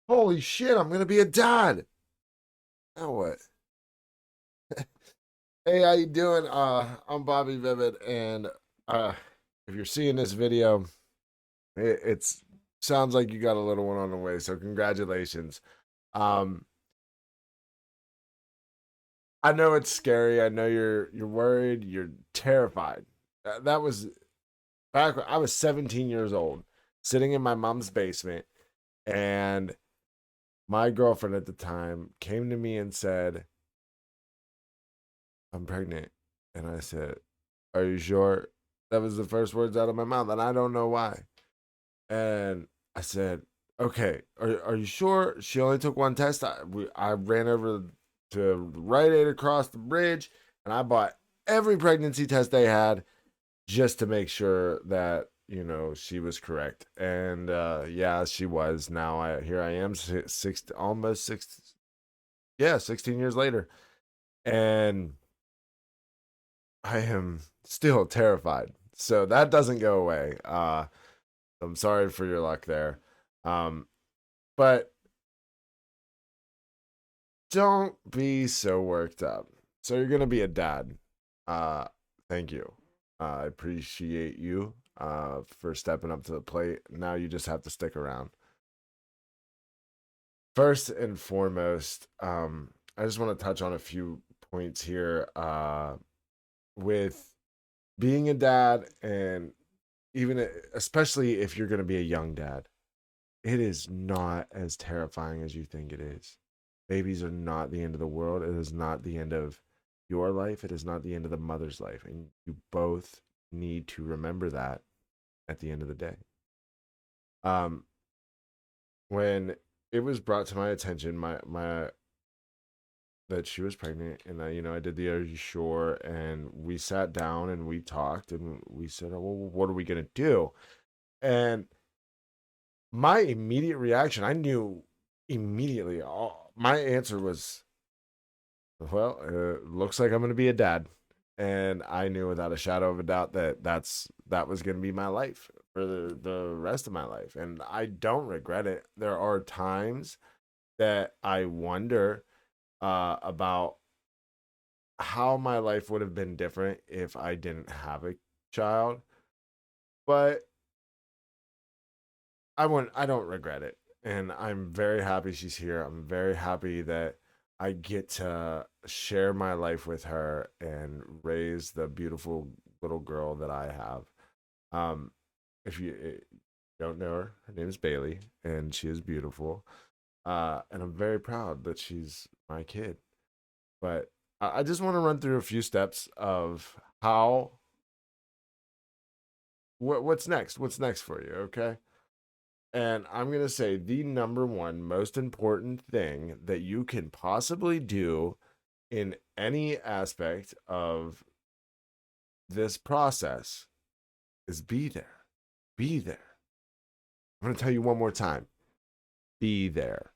Holy shit, I'm gonna be a dad. Now what? Hey, how you doing? I'm Bobby Vivid, and uh, if you're seeing this video, it's sounds like you got a little one on the way. So congratulations. Um, I know it's scary. I know you're worried. You're terrified. That was back when I was 17 years old, sitting in my mom's basement, and my girlfriend at the time came to me and said, I'm pregnant. And I said, Are you sure? That was the first words out of my mouth, and I don't know why. And I said, Okay, are you sure? She only took one test. I ran over to Rite Aid across the bridge, and I bought every pregnancy test they had just to make sure that she was correct. And yeah, she was. Now I am almost six, yeah, 16 years later, and I am still terrified. So that doesn't go away. I'm sorry for your luck there. Um, but don't be so worked up. So you're gonna be a dad. Uh, Thank you. I appreciate you for stepping up to the plate. Now you just have to stick around. First and foremost, I just want to touch on a few points here with being a dad, and especially if you're going to be a young dad, it is not as terrifying as you think it is. Babies are not the end of the world. It is not the end of your life. It is not the end of the mother's life. And you both need to remember that at the end of the day. Um, when it was brought to my attention, my that she was pregnant, and I did the Are You Sure? And we sat down and we talked and we said, oh, well, what are we gonna do? And my immediate reaction, I knew immediately. My answer was, well, looks like I'm going to be a dad. And I knew without a shadow of a doubt that that was going to be my life for the rest of my life. And I don't regret it. There are times that I wonder about how my life would have been different if I didn't have a child. But I don't regret it. And I'm very happy she's here. I'm very happy that I get to share my life with her and raise the beautiful little girl that I have. Um if you don't know her, her name is Bailey, and she is beautiful. And I'm very proud that she's my kid. But I just want to run through a few steps of how what's next. What's next for you, okay? And I'm going to say the number one most important thing that you can possibly do in any aspect of this process is be there. Be there. I'm going to tell you one more time, be there.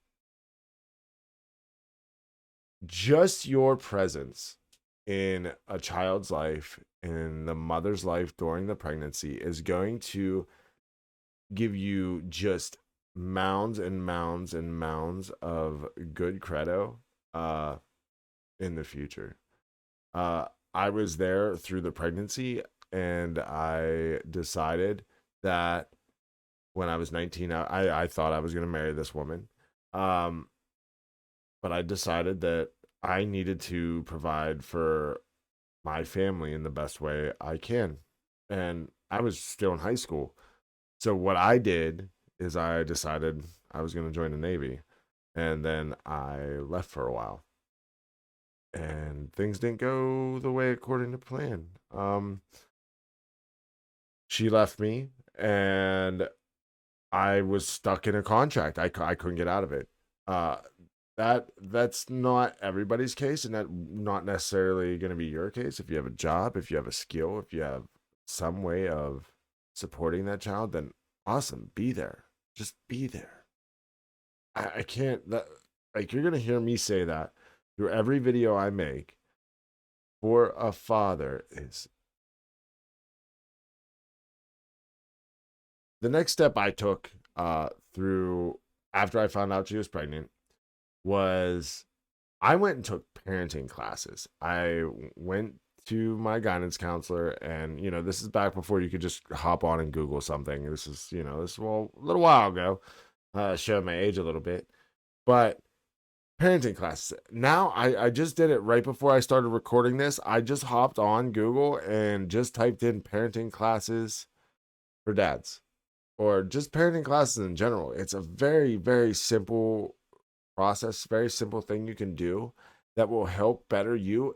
Just your presence in a child's life, in the mother's life during the pregnancy, is going to give you just mounds and mounds and mounds of good credo uh, in the future. Uh, I was there through the pregnancy, and I decided that when I was 19, I thought I was going to marry this woman. Um, but I decided that I needed to provide for my family in the best way I can. And I was still in high school. So what I did is I decided I was going to join the Navy. And then I left for a while, and things didn't go the way according to plan. She left me, and I was stuck in a contract. I couldn't get out of it. Uh, that's not everybody's case, and that not necessarily going to be your case. If you have a job, if you have a skill, if you have some way of supporting that child, then awesome, be there. Just be there. I can't that like you're gonna hear me say that through every video I make. For a father is the next step I took through after I found out she was pregnant was I went and took parenting classes. I went to my guidance counselor, and this is back before you could just hop on and Google something. This is, well, a little while ago. Showed my age a little bit, but parenting classes. Now I just did it right before I started recording this. I just hopped on Google and just typed in parenting classes for dads, or just parenting classes in general. It's a very, very simple process, very simple thing you can do that will help better you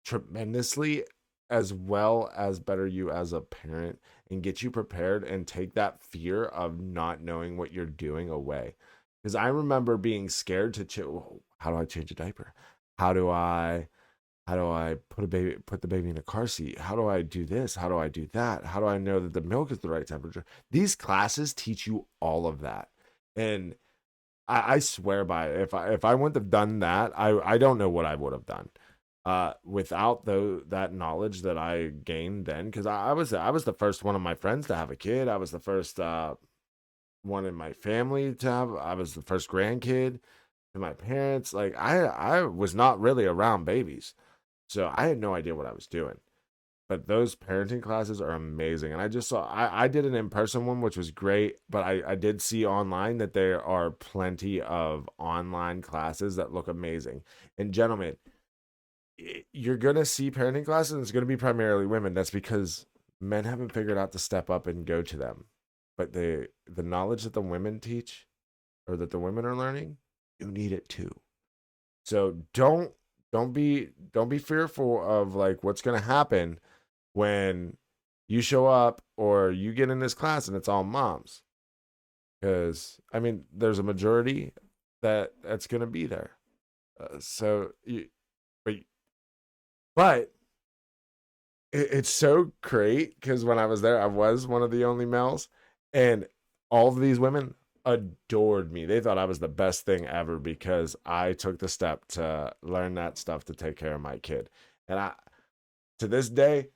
tremendously, as well as better you as a parent, and get you prepared and take that fear of not knowing what you're doing away. Because I remember being scared to how do I change a diaper? How do I put the baby in a car seat? How do I do this? How do I do that? How do I know that the milk is the right temperature? These classes teach you all of that. And I swear by it. If I wouldn't have done that, I don't know what I would have done without that knowledge that I gained then. Because I was the first one of my friends to have a kid. I was the first one in my family to have. I was the first grandkid to my parents. Like I was not really around babies, so I had no idea what I was doing. But those parenting classes are amazing. And I just saw, I did an in person one, which was great. But I did see online that there are plenty of online classes that look amazing. And gentlemen, you're going to see parenting classes, and it's going to be primarily women. That's because men haven't figured out to step up and go to them. But the knowledge that the women teach, or that the women are learning, you need it too. So don't be fearful of like what's going to happen when you show up or you get in this class and it's all moms. Because I mean, there's a majority that's going to be there. So you, but but it's so great because when I was there, I was one of the only males, and all of these women adored me. They thought I was the best thing ever because I took the step to learn that stuff to take care of my kid. And to this day,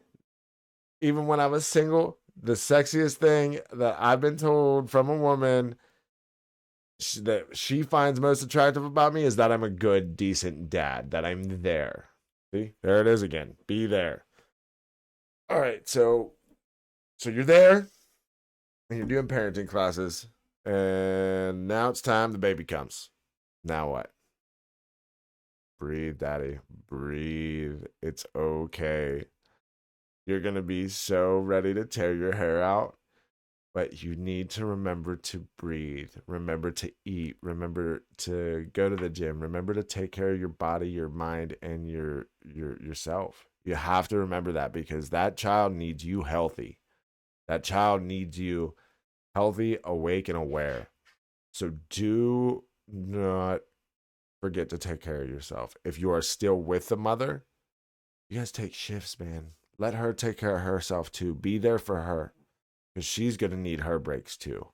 even when I was single, the sexiest thing that I've been told from a woman that she finds most attractive about me is that I'm a good, decent dad, that I'm there. See, there it is again. Be there. All right, so you're there and you're doing parenting classes, and now it's time the baby comes. Now what? Breathe, daddy. Breathe. It's okay. You're gonna be so ready to tear your hair out, but you need to remember to breathe, remember to eat, remember to go to the gym, remember to take care of your body, your mind, and yourself. You have to remember that because that child needs you healthy. That child needs you healthy, awake, and aware. So do not forget to take care of yourself. If you are still with the mother, you guys take shifts, man. Let her take care of herself too. Be there for her, because she's going to need her breaks too.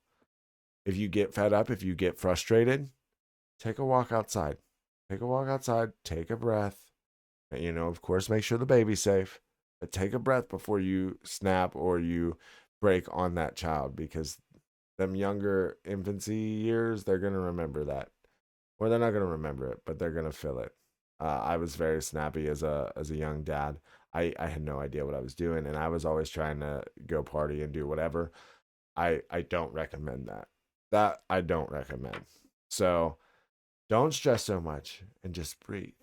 If you get fed up, if you get frustrated, take a walk outside. Take a walk outside, take a breath. And, of course, make sure the baby's safe, but take a breath before you snap or you break on that child, because them younger infancy years, they're going to remember that. Or they're not going to remember it, but they're going to feel it. I was very snappy as a young dad. I had no idea what I was doing, and I was always trying to go party and do whatever. I don't recommend that. That I don't recommend. So don't stress so much and just breathe.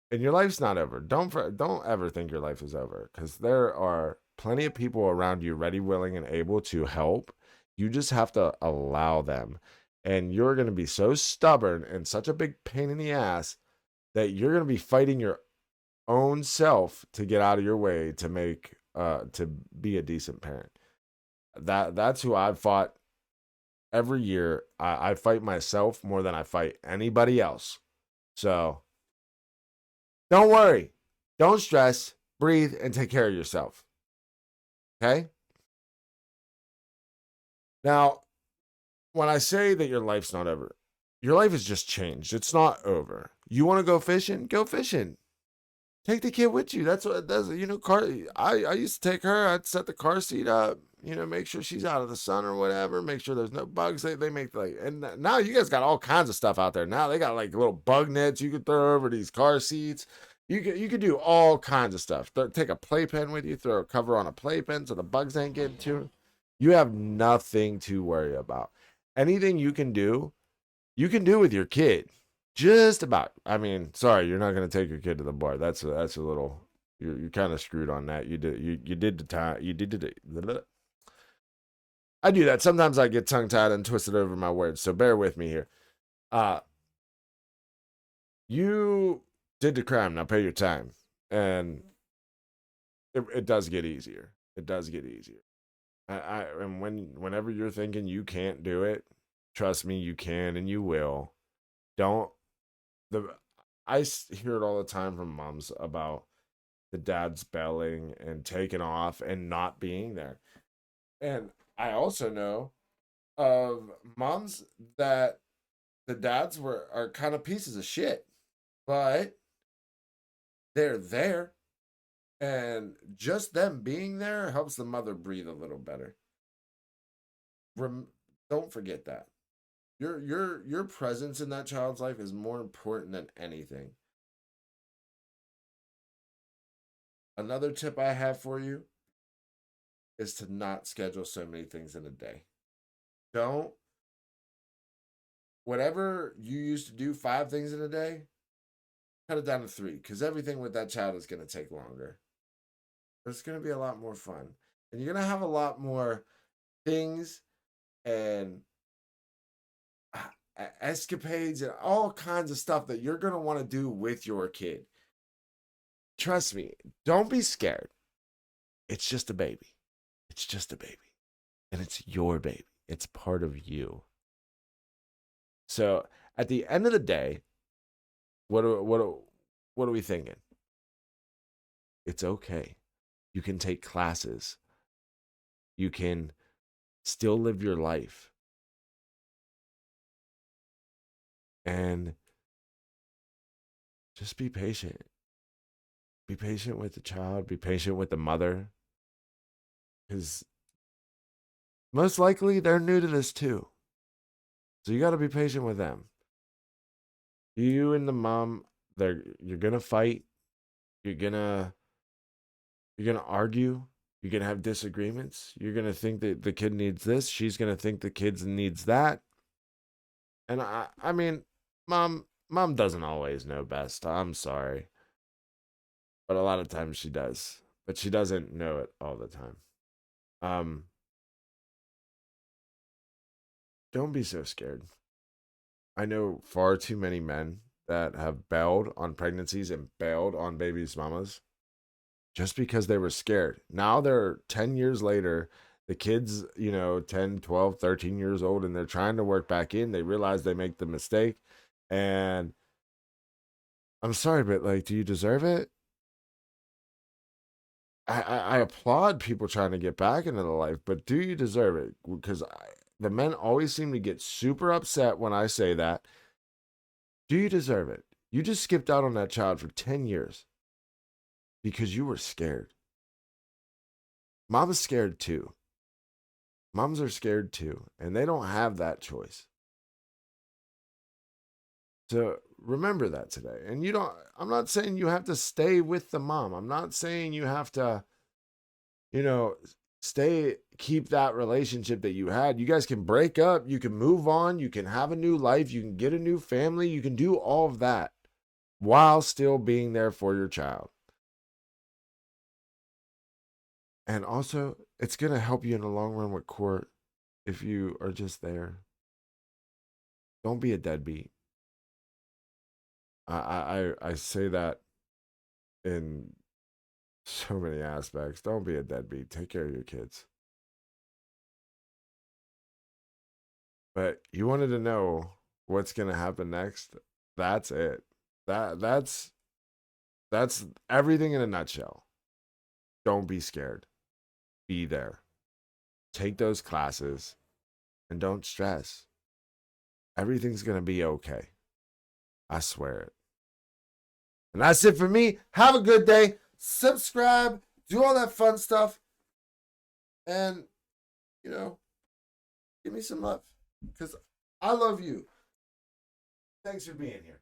And your life's not over. Don't ever think your life is over, because there are plenty of people around you ready, willing, and able to help. You just have to allow them. And you're going to be so stubborn and such a big pain in the ass that you're going to be fighting your own self to get out of your way to make to be a decent parent. That's who I've fought every year. I fight myself more than I fight anybody else. So don't worry, don't stress, breathe, and take care of yourself. Okay? Now, when I say that your life's not over, your life has just changed. It's not over. You want to go fishing? Go fishing. Take the kid with you. That's what it does. Car. I used to take her. I'd set the car seat up. Make sure she's out of the sun or whatever. Make sure there's no bugs. They make like, and now you guys got all kinds of stuff out there. Now they got like little bug nets you could throw over these car seats. You could do all kinds of stuff. Take a playpen with you. Throw a cover on a playpen so the bugs ain't getting to it. You have nothing to worry about. Anything you can do with your kid. Just about. I mean, sorry, you're not going to take your kid to the bar. That's a little. You're kind of screwed on that. You did the time. You did the. I do that. Sometimes I get tongue tied and twisted over my words. So bear with me here. Uh you did the crime. Now pay your time, and it does get easier. It does get easier. And whenever you're thinking you can't do it, trust me, you can and you will. Don't the hear it all the time from moms about the dads bailing and taking off and not being there. And I also know of moms that the dads are kind of pieces of shit, but they're there, and just them being there helps the mother breathe a little better. Rem- don't forget that. Your presence in that child's life is more important than anything. Another tip I have for you is to not schedule so many things in a day. Don't whatever you used to do 5 things in a day, cut it down to 3, because everything with that child is going to take longer. It's going to be a lot more fun, and you're going to have a lot more things and escapades and all kinds of stuff that you're going to want to do with your kid. Trust me, don't be scared. It's just a baby. It's just a baby. And it's your baby. It's part of you. So at the end of the day, what are we thinking? It's okay. You can take classes. You can still live your life. And just be patient. Be patient with the child. Be patient with the mother. Because most likely they're new to this too. So you got to be patient with them. You and the mom, you're going to fight. You're going to argue. You're going to have disagreements. You're going to think that the kid needs this. She's going to think the kid needs that. And I mean, mom doesn't always know best. I'm sorry. But a lot of times she does. But she doesn't know it all the time. Um, don't be so scared. I know far too many men that have bailed on pregnancies and bailed on babies' mamas just because they were scared. Now they're 10 years later, the kids, 10, 12, 13 years old, and they're trying to work back in. They realize they make the mistake. And I'm sorry, but like, do you deserve it? I applaud people trying to get back into the life, but do you deserve it? Because the men always seem to get super upset when I say that. Do you deserve it? You just skipped out on that child for 10 years because you were scared. Mom's scared too. Moms are scared too, and they don't have that choice. So remember that today. And I'm not saying you have to stay with the mom. I'm not saying you have to, you know, keep that relationship that you had. You guys can break up, you can move on, you can have a new life, you can get a new family, you can do all of that while still being there for your child. And also, it's going to help you in the long run with court if you are just there. Don't be a deadbeat. I say that in so many aspects. Don't be a deadbeat. Take care of your kids. But you wanted to know what's going to happen next. That's it. That's everything in a nutshell. Don't be scared. Be there. Take those classes and don't stress. Everything's going to be okay. I swear it. And that's it for me. Have a good day. Subscribe. Do all that fun stuff. And, you know, give me some love. Because I love you. Thanks for being here.